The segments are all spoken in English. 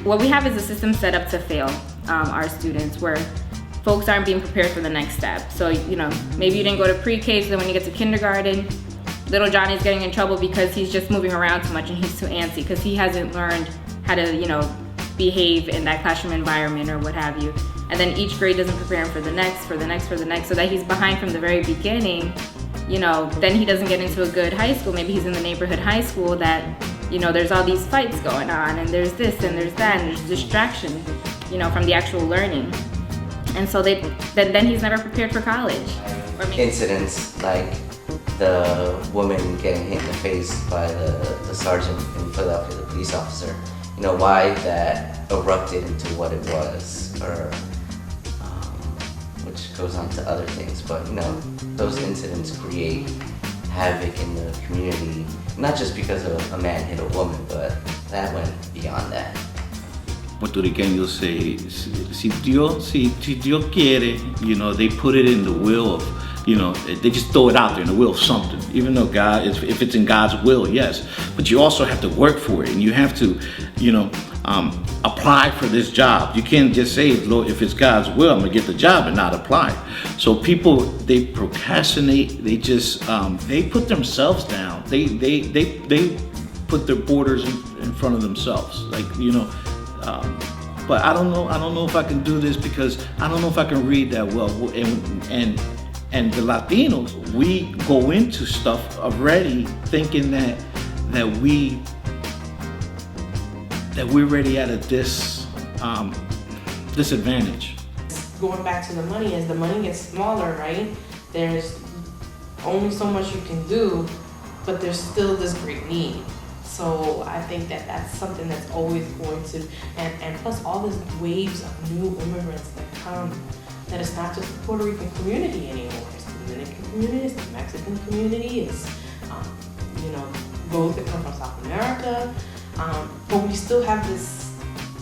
what we have is a system set up to fail our students, where folks aren't being prepared for the next step. So, maybe you didn't go to pre-K, so then when you get to kindergarten, little Johnny's getting in trouble because he's just moving around too much and he's too antsy because he hasn't learned how to, behave in that classroom environment or what have you. And then each grade doesn't prepare him for the next, so that he's behind from the very beginning. Then he doesn't get into a good high school. Maybe he's in the neighborhood high school that, there's all these fights going on, and there's this and there's that, and there's distraction, from the actual learning. And so then he's never prepared for college. Incidents like the woman getting hit in the face by the sergeant in Philadelphia, the police officer, why that erupted into what it was, or which goes on to other things. But those incidents create havoc in the community, not just because a man hit a woman, but that went beyond that. Puertorriqueños say, si Dios quiere, they put it in the will of, they just throw it out there in the will of something. Even though God, if it's in God's will, yes. But you also have to work for it, and you have to, apply for this job. You can't just say, Lord, if it's God's will, I'm gonna get the job and not apply. So people, they procrastinate. They just, they put themselves down. They put their borders in front of themselves. But I don't know if I can do this because I don't know if I can read that well. And the Latinos, we go into stuff already thinking that we're already at a disadvantage. Going back to the money, as the money gets smaller, right? There's only so much you can do, but there's still this great need. So I think that that's something that's always going to, and plus all these waves of new immigrants that come, that it's not just the Puerto Rican community anymore. It's the Dominican community, it's the Mexican community, it's, those that come from South America. But we still have this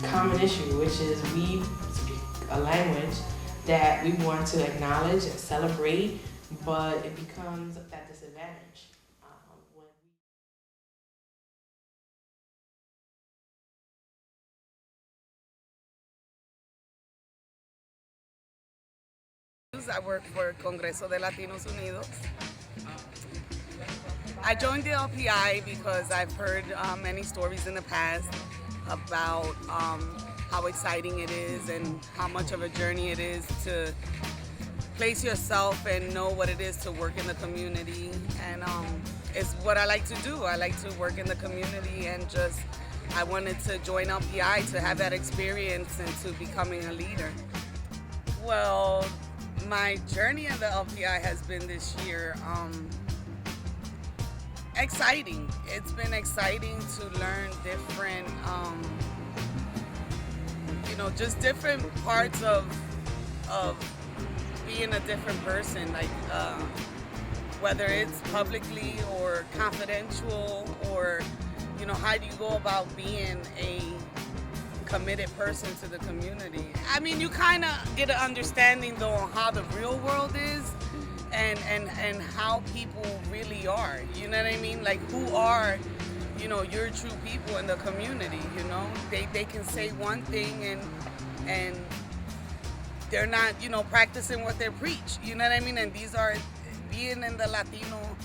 common issue, which is we speak a language that we want to acknowledge and celebrate, but it becomes that disadvantage. I work for Congreso de Latinos Unidos. I joined the LPI because I've heard many stories in the past about how exciting it is and how much of a journey it is to place yourself and know what it is to work in the community. And it's what I like to do. I like to work in the community, and I wanted to join LPI to have that experience and to becoming a leader. Well, my journey in the LPI has been this year exciting. It's been exciting to learn different, just different parts of being a different person, like whether it's publicly or confidential, or how do you go about being a committed person to the community. I mean, you kind of get an understanding though on how the real world is and how people really are, you know what I mean? Like, who are, your true people in the community, They can say one thing and they're not, practicing what they preach, you know what I mean? And these are, being in the Latino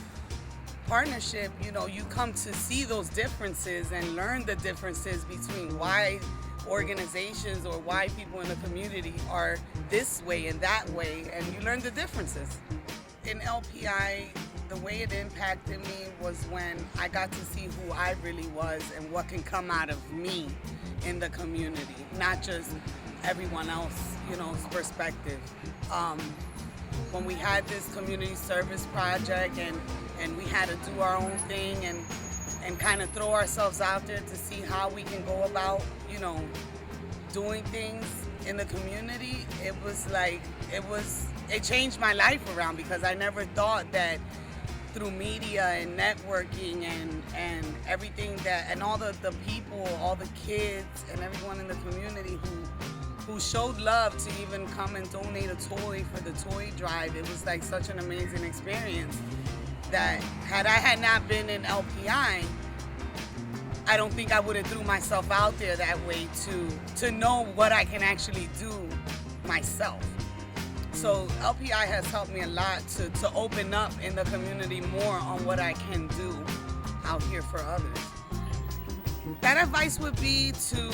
partnership, you come to see those differences and learn the differences between why organizations or why people in the community are this way and that way, and you learn the differences. In LPI, the way it impacted me was when I got to see who I really was and what can come out of me in the community, not just everyone else's, perspective. When we had this community service project and we had to do our own thing and kind of throw ourselves out there to see how we can go about, doing things in the community, it changed my life around, because I never thought that through media and networking and everything and all the people, all the kids and everyone in the community who showed love to even come and donate a toy for the toy drive. It was like such an amazing experience that had I not been in LPI, I don't think I would have threw myself out there that way to know what I can actually do myself. So LPI has helped me a lot to open up in the community more on what I can do out here for others. That advice would be to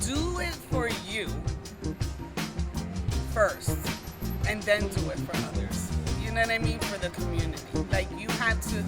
do it for you first and then do it for others. You know what I mean? For the community. Like, you have to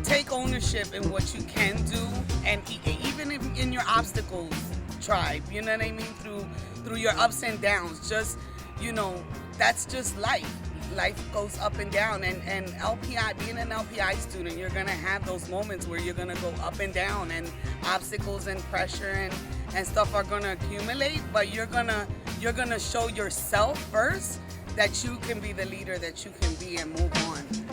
take ownership in what you can do, and even in your obstacles, tribe, you know what I mean? Through your ups and downs, just, you know, that's just life. Life goes up and down, and LPI, being an LPI student, you're gonna have those moments where you're gonna go up and down, and obstacles and pressure and stuff are gonna accumulate, but you're gonna show yourself first that you can be the leader that you can be and move on.